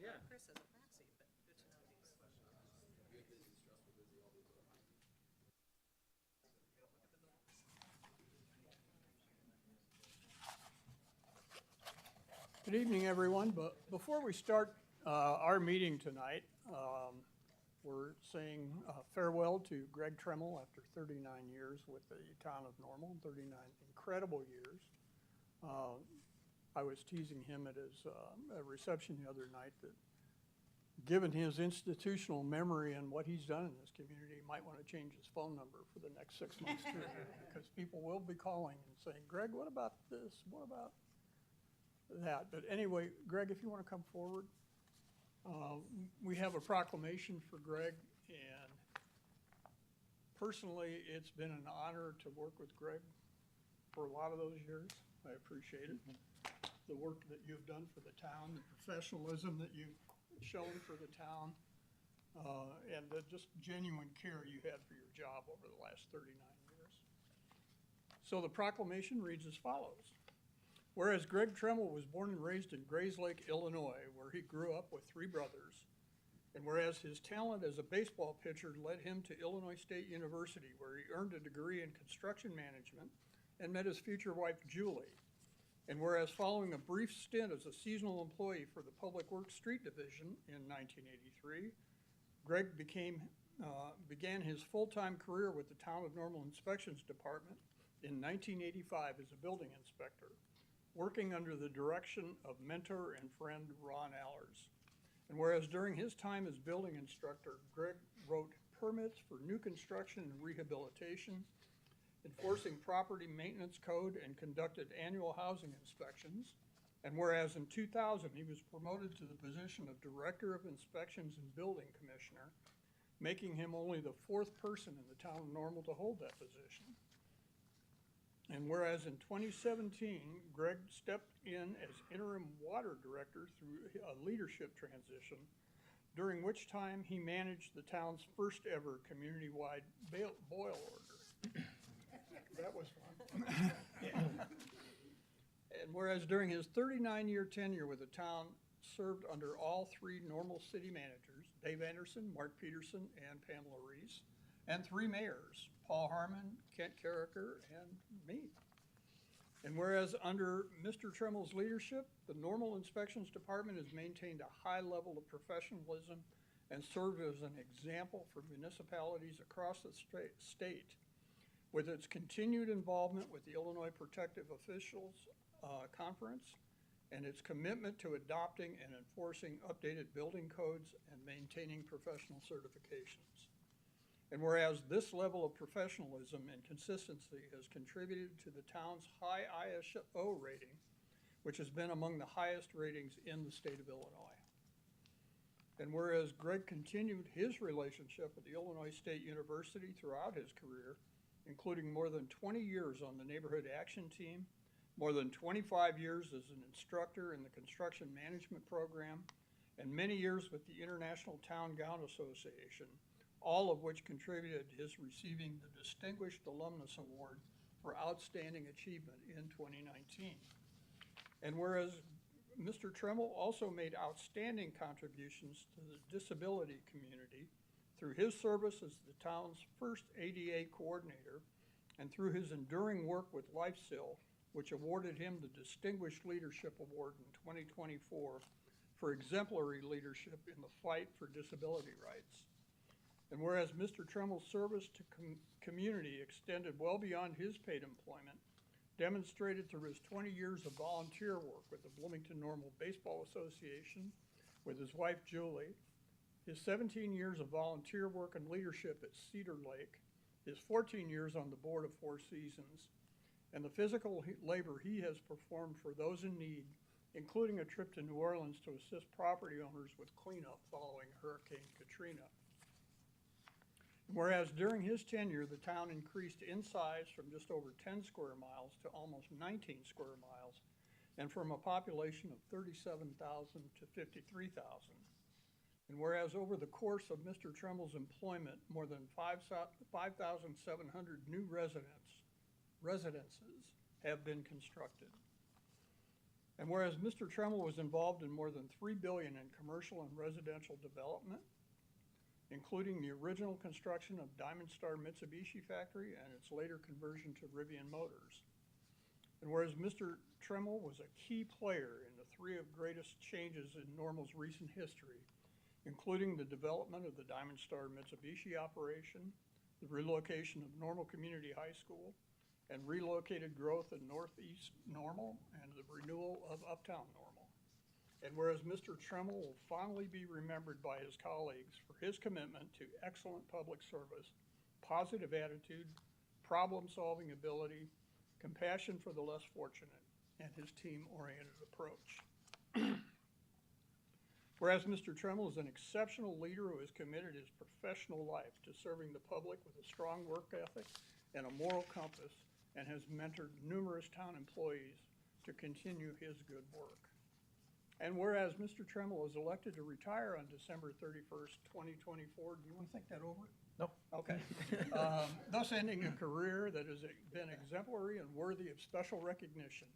Yeah. Chris as a proxy, but good to know these. Good, busy, stressful, busy, all the above. Good evening, everyone. But before we start our meeting tonight, we're saying farewell to Greg Tremmel after 39 years with the town of Normal, 39 incredible years. I was teasing him at his reception the other night that given his institutional memory and what he's done in this community, he might want to change his phone number for the next 6 months too, because people will be calling and saying, Greg, what about this? What about that? But anyway, Greg, if you want to come forward. We have a proclamation for Greg, and personally, it's been an honor to work with Greg for a lot of those years. I appreciate it. The work that you've done for the town, the professionalism that you've shown for the town, and the just genuine care you had for your job over the last 39 years. So the proclamation reads as follows. Whereas Greg Tremmel was born and raised in Grayslake, Illinois, where he grew up with 3 brothers, and whereas his talent as a baseball pitcher led him to Illinois State University, where he earned a degree in construction management and met his future wife, Julie, and whereas following a brief stint as a seasonal employee for the Public Works Street Division in 1983, Greg began his full-time career with the Town of Normal Inspections Department in 1985 as a building inspector, working under the direction of mentor and friend Ron Allers. And whereas during his time as building instructor, Greg wrote permits for new construction and rehabilitation, enforcing property maintenance code, and conducted annual housing inspections. And whereas in 2000, he was promoted to the position of Director of Inspections and Building Commissioner, making him only the 4th person in the town of Normal to hold that position. And whereas in 2017, Greg stepped in as interim water director through a leadership transition, during which time he managed the town's first ever community-wide boil order. That was fun. And whereas during his 39-year tenure with the town, served under all 3 Normal city managers, Dave Anderson, Mark Peterson, and Pamela Reese, and 3 mayors, Paul Harmon, Kent Carricker, and me. And whereas under Mr. Tremmel's leadership, the Normal Inspections Department has maintained a high level of professionalism and served as an example for municipalities across the state. With its continued involvement with the Illinois Protective Officials Conference and its commitment to adopting and enforcing updated building codes and maintaining professional certifications. And whereas this level of professionalism and consistency has contributed to the town's high ISO rating, which has been among the highest ratings in the state of Illinois. And whereas Greg continued his relationship with the Illinois State University throughout his career, including more than 20 years on the Neighborhood Action Team, more than 25 years as an instructor in the Construction Management Program, and many years with the International Town Gown Association, all of which contributed to his receiving the Distinguished Alumnus Award for Outstanding Achievement in 2019. And whereas Mr. Tremmel also made outstanding contributions to the disability community through his service as the town's first ADA coordinator and through his enduring work with LifeSil, which awarded him the Distinguished Leadership Award in 2024 for exemplary leadership in the fight for disability rights. And whereas Mr. Tremmel's service to community extended well beyond his paid employment, demonstrated through his 20 years of volunteer work with the Bloomington Normal Baseball Association, with his wife Julie, his 17 years of volunteer work and leadership at Cedar Lake, his 14 years on the board of Four Seasons, and the physical labor he has performed for those in need, including a trip to New Orleans to assist property owners with cleanup following Hurricane Katrina. Whereas during his tenure, the town increased in size from just over 10 square miles to almost 19 square miles, and from a population of 37,000 to 53,000. And whereas over the course of Mr. Tremmel's employment, more than 5,700 new residences have been constructed. And whereas Mr. Tremmel was involved in more than $3 billion in commercial and residential development, including the original construction of Diamond Star Mitsubishi factory and its later conversion to Rivian Motors. And whereas Mr. Tremmel was a key player in the three of greatest changes in Normal's recent history, including the development of the Diamond Star Mitsubishi operation, the relocation of Normal Community High School, and relocated growth in Northeast Normal and the renewal of Uptown Normal. And whereas Mr. Tremmel will fondly be remembered by his colleagues for his commitment to excellent public service, positive attitude, problem-solving ability, compassion for the less fortunate, and his team-oriented approach. Whereas Mr. Tremmel is an exceptional leader who has committed his professional life to serving the public with a strong work ethic and a moral compass, and has mentored numerous town employees to continue his good work. And whereas Mr. Tremmel is elected to retire on December 31st, 2024, do you want to think that over? No. Okay. Thus ending a career that has been exemplary and worthy of special recognition.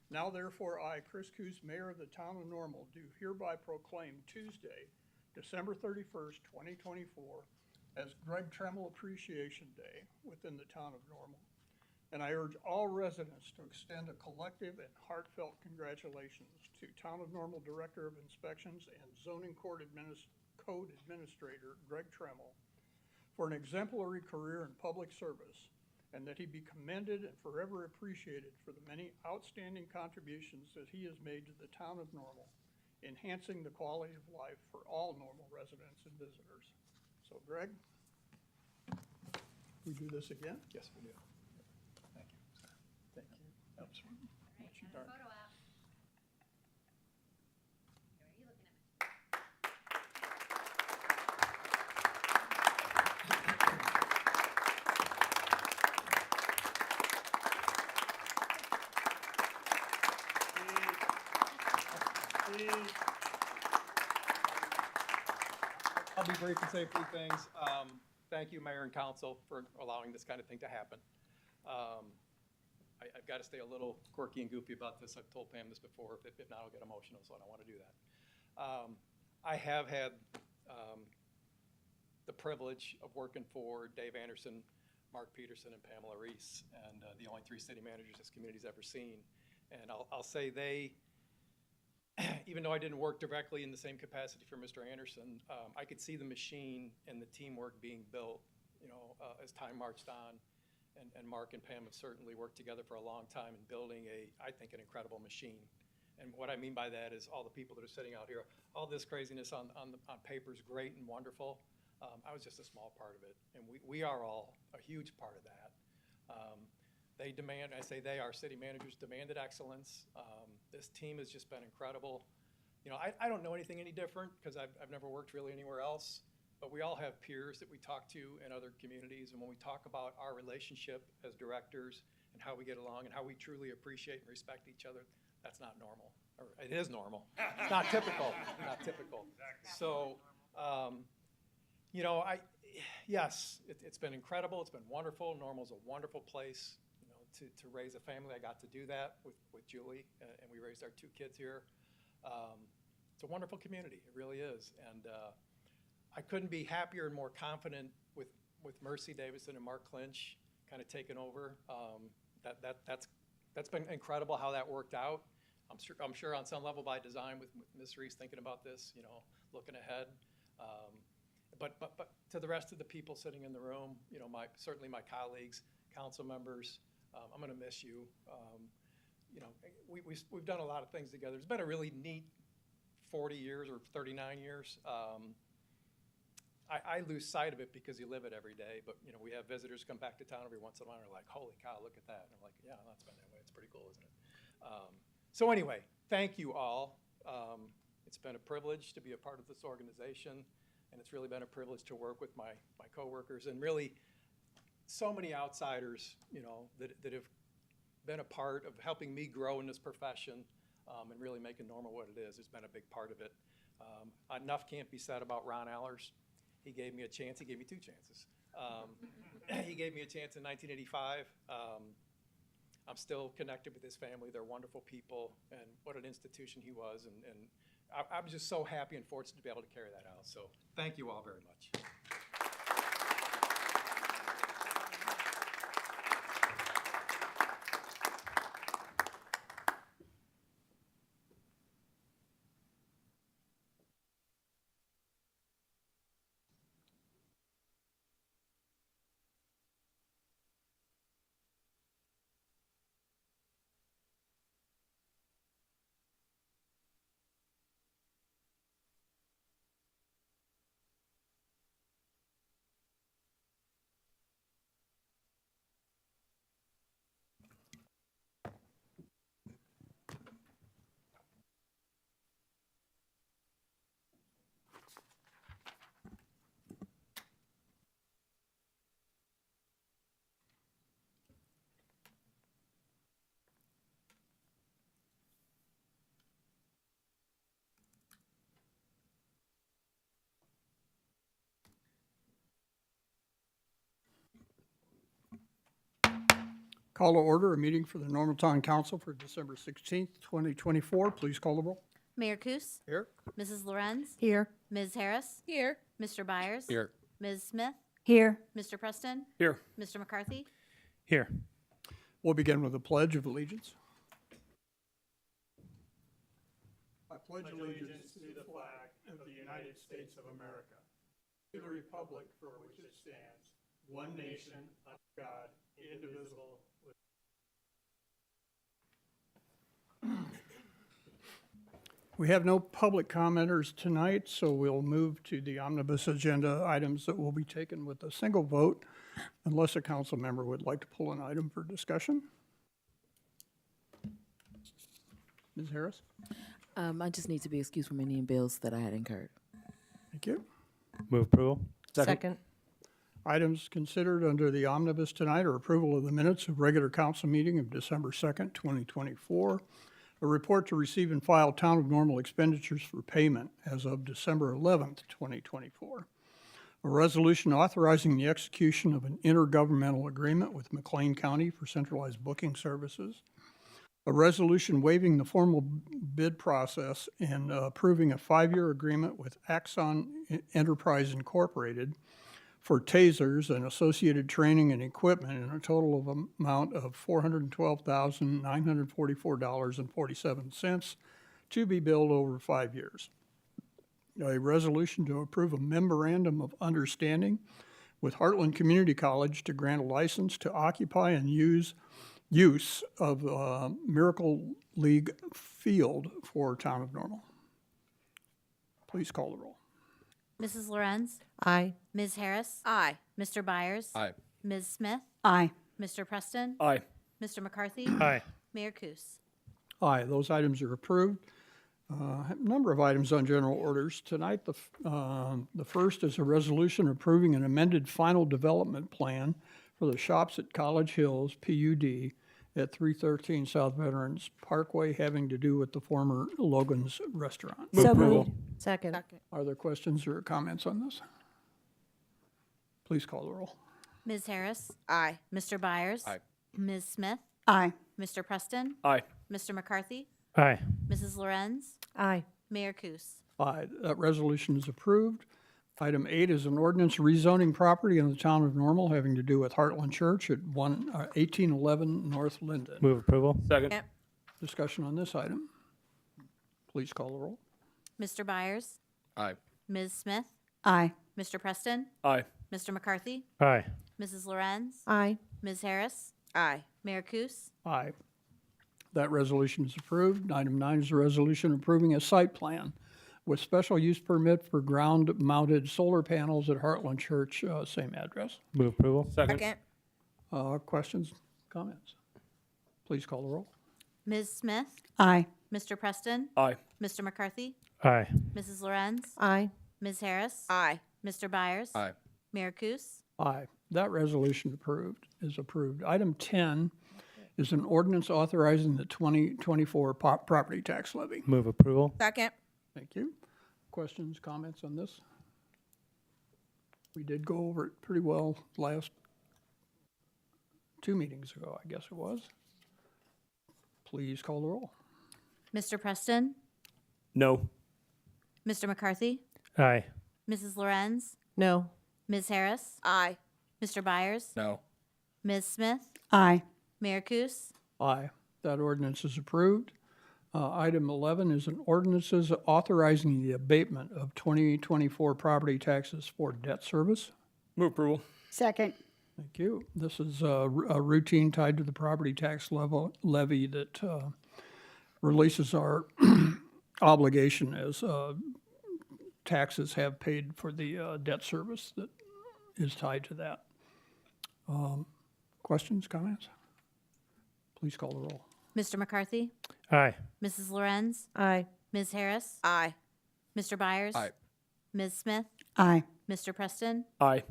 Now therefore I, Chris Coos, Mayor of the Town of Normal, do hereby proclaim Tuesday, December 31st, 2024, as Greg Tremmel Appreciation Day within the Town of Normal. And I urge all residents to extend a collective and heartfelt congratulations to Town of Normal Director of Inspections and Zoning Code Administrator Greg Tremmel for an exemplary career in public service, and that he be commended and forever appreciated for the many outstanding contributions that he has made to the Town of Normal, enhancing the quality of life for all Normal residents and visitors. So Greg, we do this again? Yes, we do. Thank you. Thank you. That's All right, what you got a done. photo op. Are you looking at me? I'll be brief and say a few things. Thank you, Mayor and Council, for allowing this kind of thing to happen. I've got to stay a little quirky and goofy about this. I've told Pam this before. If not, I'll get emotional, so I don't want to do that. I have had the privilege of working for Dave Anderson, Mark Peterson, and Pamela Reese, and the only three city managers this community's ever seen. And I'll say they, even though I didn't work directly in the same capacity for Mr. Anderson, I could see the machine and the teamwork being built, as time marched on. And Mark and Pam have certainly worked together for a long time in building I think, an incredible machine. And what I mean by that is all the people that are sitting out here, all this craziness on paper is great and wonderful. I was just a small part of it, and we are all a huge part of that. They demand, I say they, our city managers demanded excellence. This team has just been incredible. I don't know anything any different because I've never worked really anywhere else, but we all have peers that we talk to in other communities, and when we talk about our relationship as directors and how we get along and how we truly appreciate and respect each other, that's not normal. Or it is normal. It's not typical. Not typical. So, yes, it's been incredible. It's been wonderful. Normal's a wonderful place, to raise a family. I got to do that with Julie, and we raised our two kids here. It's a wonderful community. It really is. And I couldn't be happier and more confident with Mercy Davidson and Mark Clinch kind of taking over. That's been incredible how that worked out. I'm sure on some level by design with Ms. Reese thinking about this, looking ahead. But to the rest of the people sitting in the room, certainly my colleagues, council members, I'm going to miss you. We've done a lot of things together. It's been a really neat 40 years or 39 years. I lose sight of it because you live it every day. But we have visitors come back to town every once in a while and are like, "Holy cow, look at that!" And I'm like, "Yeah, that's been that way. It's pretty cool, isn't it?" So anyway, thank you all. It's been a privilege to be a part of this organization, and it's really been a privilege to work with my coworkers and really so many outsiders, that have been a part of helping me grow in this profession and really making Normal what it is. It's been a big part of it. Enough can't be said about Ron Allers. He gave me a chance. He gave me two chances. He gave me a chance in 1985. I'm still connected with his family. They're wonderful people, and what an institution he was. And I'm just so happy and fortunate to be able to carry that out. So thank you all very much. Call to order a meeting for the Normal Town Council for December 16th, 2024. Please call the roll. Mayor Kus? Here. Mrs. Lorenz? Here. Ms. Harris? Here. Mr. Byers? Here. Ms. Smith? Here. Mr. Preston? Here. Mr. McCarthy? Here. We'll begin with the Pledge of Allegiance. I pledge allegiance to the flag of the United States of America, to the republic for which it stands, one nation, under God, indivisible, with We have no public commenters tonight, so we'll move to the omnibus agenda items that will be taken with a single vote, unless a council member would like to pull an item for discussion. Ms. Harris? I just need to be excused from any bills that I had incurred. Thank you. Move approval. Second. Items considered under the omnibus tonight are approval of the minutes of regular council meeting of December 2nd, 2024, a report to receive and file town of normal expenditures for payment as of December 11th, 2024, a resolution authorizing the execution of an intergovernmental agreement with McLean County for centralized booking services, a resolution waiving the formal bid process and approving a 5-year agreement with Axon Enterprise Incorporated for tasers and associated training and equipment in a total of amount of $412,944.47 to be billed over 5 years. A resolution to approve a memorandum of understanding with Heartland Community College to grant a license to occupy and use of Miracle League Field for Town of Normal. Please call the roll. Mrs. Lorenz? Aye. Ms. Harris? Aye. Mr. Byers? Aye. Ms. Smith? Aye. Mr. Preston? Aye. Mr. McCarthy? Aye. Mayor Kus? Aye, those items are approved. A number of items on general orders. Tonight, the first is a resolution approving an amended final development plan for the Shops at College Hills, PUD, at 313 South Veterans Parkway, having to do with the former Logan's Restaurant. Move approval. Second. Are there questions or comments on this? Please call the roll. Ms. Harris? Aye. Mr. Byers? Aye. Ms. Smith? Aye. Mr. Preston? Aye. Mr. McCarthy? Aye. Mrs. Lorenz? Aye. Mayor Kus? Aye, that resolution is approved. Item 8 is an ordinance rezoning property in the town of Normal having to do with Heartland Church at 1811 North Linden. Move approval. Second. Yep. Discussion on this item. Please call the roll. Mr. Byers? Aye. Ms. Smith? Aye. Mr. Preston? Aye. Mr. McCarthy? Aye. Mrs. Lorenz? Aye. Ms. Harris? Aye. Mayor Kus? Aye. That resolution is approved. Item 9 is a resolution approving a site plan with special use permit for ground-mounted solar panels at Heartland Church, same address. Move approval. Second. Second. Questions, comments? Please call the roll. Ms. Smith? Aye. Mr. Preston? Aye. Mr. McCarthy? Aye. Mrs. Lorenz? Aye. Ms. Harris? Aye. Mr. Byers? Aye. Mayor Kus? Aye. That resolution is approved. Item 10 is an ordinance authorizing the 2024 property tax levy. Move approval. Second. Thank you. Questions, comments on this? We did go over it pretty well last 2 meetings ago, I guess it was. Please call the roll. Mr. Preston, No. Mr. McCarthy, Aye. Mrs. Lorenz, No. Ms. Harris, Aye. Mr. Byers, No. Ms. Smith, Aye. Mayor Kus. Aye. That ordinance is approved. Item 11 is an ordinances authorizing the abatement of 2024 property taxes for debt service. Move approval. Second. Thank you. This is a routine tied to the property tax levy that releases our obligation as taxes have paid for the debt service that is tied to that. Questions, comments? Please call the roll. Mr. McCarthy, Aye. Mrs. Lorenz, Aye. Ms. Harris, Aye. Mr. Byers, Aye. Ms. Smith, Aye. Mr. Preston, Aye.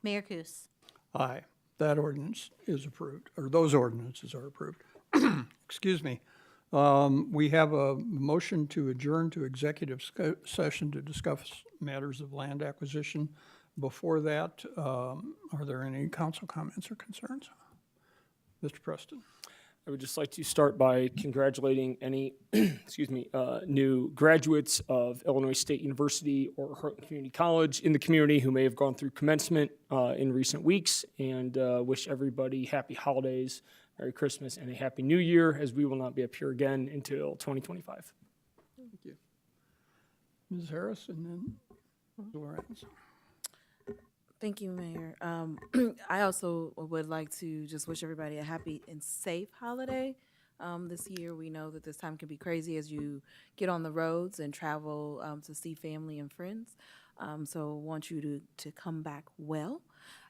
Mayor Kus. Aye. That ordinance is approved, or those ordinances are approved. Excuse me. We have a motion to adjourn to executive session to discuss matters of land acquisition. Before that, are there any council comments or concerns? Mr. Preston? I would just like to start by congratulating any, new graduates of Illinois State University or Heartland Community College in the community who may have gone through commencement in recent weeks, and wish everybody happy holidays, Merry Christmas, and a Happy New Year, as we will not be up here again until 2025. Thank you. Ms. Harris and then Lorenz. Thank you, Mayor. I also would like to just wish everybody a happy and safe holiday. This year, we know that this time can be crazy as you get on the roads and travel to see family and friends. So want you to come back well.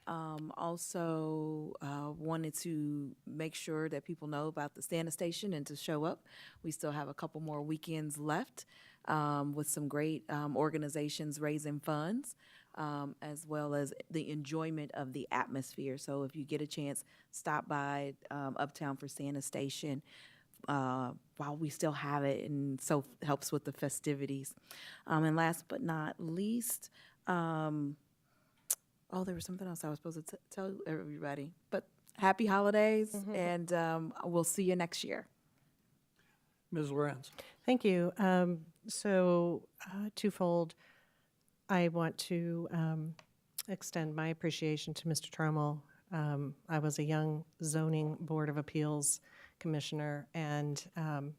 Also, wanted to make sure that people know about the Santa Station and to show up. We still have a couple more weekends left with some great organizations raising funds. As well as the enjoyment of the atmosphere. So if you get a chance, stop by Uptown for Santa Station while we still have it, and so helps with the festivities. And last but not least, there was something else I was supposed to tell everybody. But happy holidays, and we'll see you next year. Ms. Lorenz? Thank you. Twofold. I want to extend my appreciation to Mr. Trammell. I was a young zoning board of appeals commissioner, and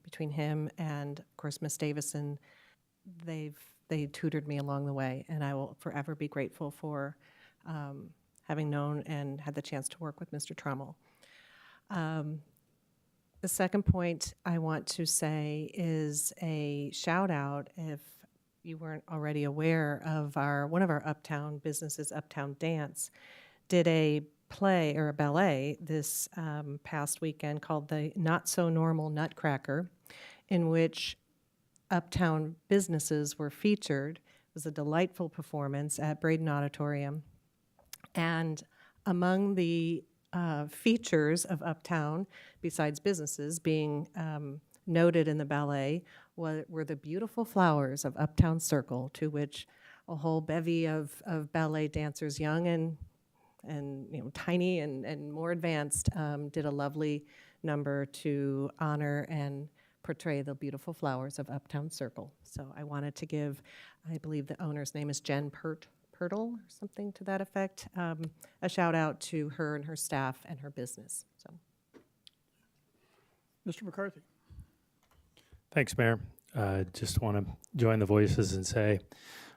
between him and, of course, Ms. Davison, they tutored me along the way, and I will forever be grateful for having known and had the chance to work with Mr. Trammell. The second point I want to say is a shout out, if you weren't already aware of one of our uptown businesses, Uptown Dance, did a play or a ballet this past weekend called the Not So Normal Nutcracker, in which uptown businesses were featured. It was a delightful performance at Braden Auditorium. And among the features of Uptown, besides businesses being noted in the ballet, were the beautiful flowers of Uptown Circle, to which a whole bevy of ballet dancers, young and tiny and more advanced, did a lovely number to honor and portray the beautiful flowers of Uptown Circle. So I wanted to give, I believe the owner's name is Jen Pirtle or something to that effect, a shout out to her and her staff and her business. So. Mr. McCarthy? Thanks, Mayor. Just want to join the voices and say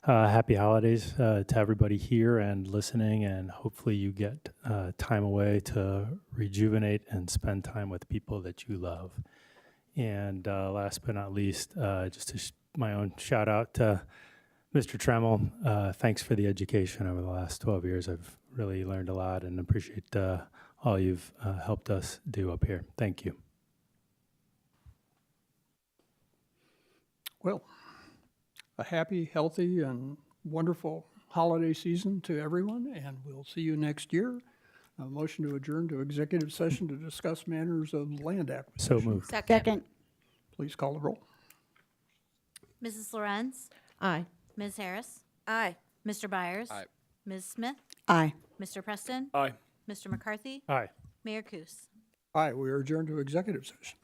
happy holidays to everybody here and listening, and hopefully you get time away to rejuvenate and spend time with people that you love. And last but not least, just my own shout out to Mr. Trammell. Thanks for the education over the last 12 years. I've really learned a lot and appreciate all you've helped us do up here. Thank you. Well, a happy, healthy, and wonderful holiday season to everyone, and we'll see you next year. A motion to adjourn to executive session to discuss matters of land acquisition. So moved. Second. Please call the roll. Mrs. Lorenz, Aye. Ms. Harris, Aye. Mr. Byers, Aye. Ms. Smith, Aye. Mr. Preston, Aye. Mr. McCarthy, Aye. Mayor Kus. Aye, we are adjourned to executive session.